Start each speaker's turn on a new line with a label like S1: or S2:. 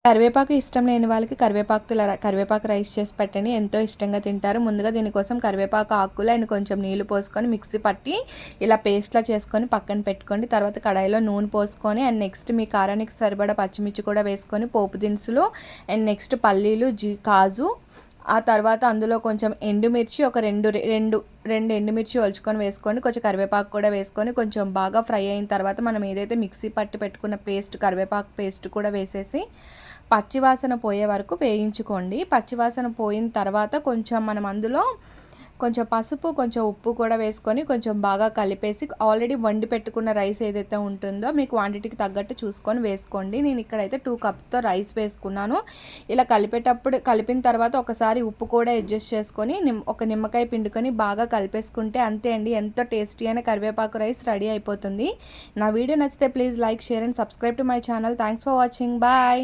S1: కరివేపాకు ఇష్టం లేని వాళ్ళకి కరివేపాకు రైస్ చేసి పెట్టండి, ఎంతో ఇష్టంగా తింటారు. ముందుగా దీనికోసం కరివేపాకు ఆకులు అండ్ కొంచెం నీళ్లు పోసుకొని మిక్సీ పట్టి ఇలా పేస్ట్లా చేసుకొని పక్కన పెట్టుకోండి. తర్వాత కడాయిలో నూనె పోసుకొని అండ్ నెక్స్ట్ మీ కారానికి సరిపడా పచ్చిమిర్చి కూడా వేసుకొని పోపు దినుసులు అండ్ నెక్స్ట్ పల్లీలు కాజు, ఆ తర్వాత అందులో కొంచెం ఎండుమిర్చి ఒక రెండు ఎండుమిర్చి ఒలుచుకొని వేసుకోండి. కొంచెం కరివేపాకు కూడా వేసుకొని కొంచెం బాగా ఫ్రై అయిన తర్వాత మనం ఏదైతే మిక్సీ పట్టి పెట్టుకున్న కరివేపాకు పేస్ట్ కూడా వేసేసి పచ్చివాసన పోయే వరకు వేయించుకోండి. పచ్చివాసన పోయిన తర్వాత కొంచెం మనం అందులో కొంచెం పసుపు కొంచెం ఉప్పు కూడా వేసుకొని కొంచెం బాగా కలిపేసి ఆల్రెడీ వండి పెట్టుకున్న రైస్ ఏదైతే ఉంటుందో మీ క్వాంటిటీకి తగ్గట్టు చూసుకొని వేసుకోండి. నేను ఇక్కడైతే 2 కప్తో రైస్ వేసుకున్నాను. ఇలా కలిపిన తర్వాత ఒకసారి ఉప్పు కూడా అడ్జస్ట్ చేసుకొని ఒక నిమ్మకాయ పిండుకొని బాగా కలిపేసుకుంటే అంతే అండి, ఎంతో టేస్టీ అయిన కరివేపాకు రైస్ రెడీ అయిపోతుంది. నా వీడియో నచ్చితే please like, share and subscribe to my channel. Thanks for watching. Bye.